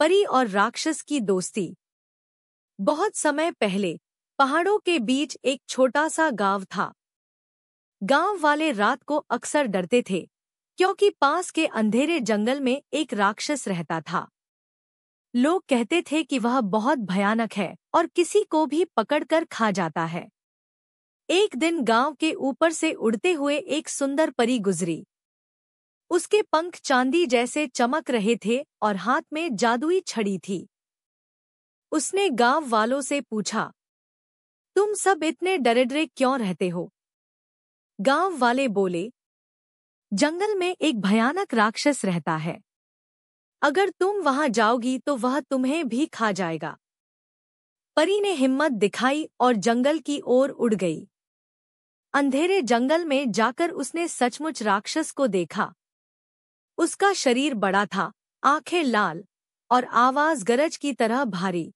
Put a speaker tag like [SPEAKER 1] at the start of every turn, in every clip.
[SPEAKER 1] परी और राक्षस की दोस्ती। बहुत समय पहले पहाड़ों के बीच एक छोटा सा गांव था। गांव वाले रात को अक्सर डरते थे क्योंकि पास के अंधेरे जंगल में एक राक्षस रहता था। लोग कहते थे कि वह बहुत भयानक है और किसी को भी पकड़कर खा जाता है। एक दिन गांव के ऊपर से उड़ते हुए एक सुंदर परी गुजरी। उसके पंख चांदी जैसे चमक रहे थे और हाथ में जादुई छड़ी थी। उसने गांव वालों से पूछा, तुम सब इतने डरे क्यों रहते हो? गांव वाले बोले, जंगल में एक भयानक राक्षस रहता है। अगर तुम वहां जाओगी तो वह तुम्हें भी खा जाएगा। परी ने हिम्मत दिखाई और जंगल की ओर उड़ गई। अंधेरे जंगल में जाकर उसने सचमुच राक्षस को देखा। उसका शरीर बड़ा था, आंखें लाल और आवाज गरज की तरह भारी।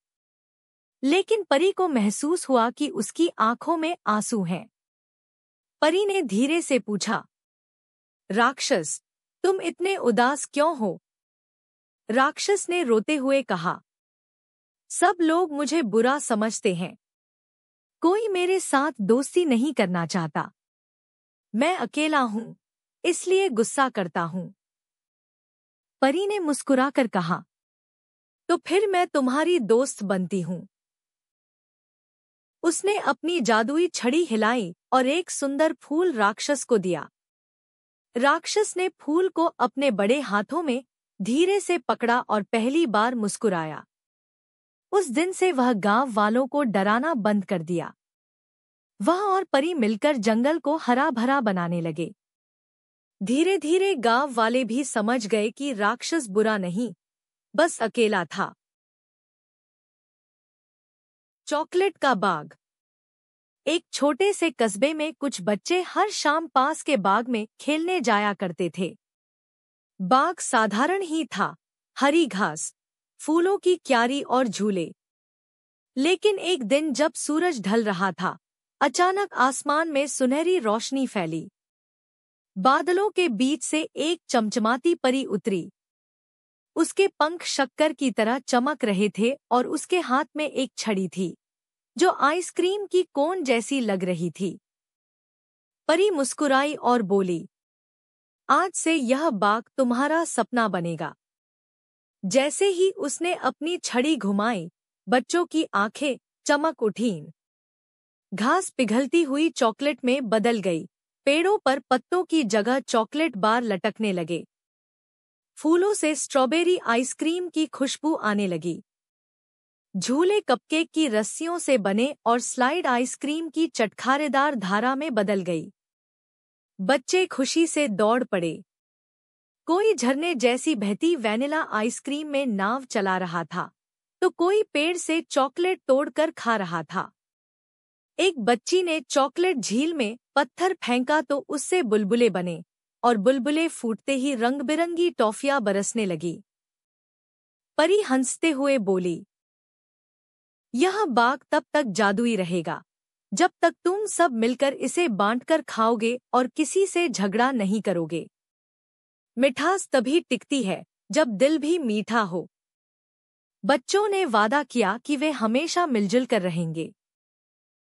[SPEAKER 1] लेकिन परी को महसूस हुआ कि उसकी आंखों में आंसू हैं। परी ने धीरे से पूछा, राक्षस, तुम इतने उदास क्यों हो? राक्षस ने रोते हुए कहा, सब लोग मुझे बुरा समझते हैं। कोई मेरे साथ दोस्ती नहीं करना चाहता। मैं अकेला हूं, इसलिए गुस्सा करता हूं। परी ने मुस्कुराकर कहा, तो फिर मैं तुम्हारी दोस्त बनती हूं। उसने अपनी जादुई छड़ी हिलाई और एक सुंदर फूल राक्षस को दिया। राक्षस ने फूल को अपने बड़े हाथों में धीरे से पकड़ा और पहली बार मुस्कुराया। उस दिन से वह गांव वालों को डराना बंद कर दिया। वह और परी मिलकर जंगल को हरा भरा बनाने लगे। धीरे धीरे गांव वाले भी समझ गए कि राक्षस बुरा नहीं, बस अकेला था। चॉकलेट का बाग। एक छोटे से कस्बे में कुछ बच्चे हर शाम पास के बाग में खेलने जाया करते थे। बाग साधारण ही था, हरी घास, फूलों की क्यारी और झूले। लेकिन एक दिन जब सूरज ढल रहा था, अचानक आसमान में सुनहरी रोशनी फैली। बादलों के बीच से एक चमचमाती परी उतरी। उसके पंख शक्कर की तरह चमक रहे थे और उसके हाथ में एक छड़ी थी जो आइसक्रीम की कोन जैसी लग रही थी। परी मुस्कुराई और बोली, आज से यह बाग तुम्हारा सपना बनेगा। जैसे ही उसने अपनी छड़ी घुमाई, बच्चों की आंखें चमक उठीं। घास पिघलती हुई चॉकलेट में बदल गई। पेड़ों पर पत्तों की जगह चॉकलेट बार लटकने लगे। फूलों से स्ट्रॉबेरी आइसक्रीम की खुशबू आने लगी। झूले कपकेक की रस्सियों से बने और स्लाइड आइसक्रीम की चटखारेदार धारा में बदल गई। बच्चे खुशी से दौड़ पड़े। कोई झरने जैसी बहती वैनिला आइसक्रीम में नाव चला रहा था, तो कोई पेड़ से चॉकलेट तोड़कर खा रहा था। एक बच्ची ने चॉकलेट झील में पत्थर फेंका तो उससे बुलबुले बने और बुलबुले फूटते ही रंग-बिरंगी टॉफियां बरसने लगी। परी हंसते हुए बोली, यह बाग तब तक जादुई रहेगा जब तक तुम सब मिलकर इसे बांटकर खाओगे और किसी से झगड़ा नहीं करोगे। मिठास तभी टिकती है जब दिल भी मीठा हो। बच्चों ने वादा किया कि वे हमेशा मिलजुल कर रहेंगे।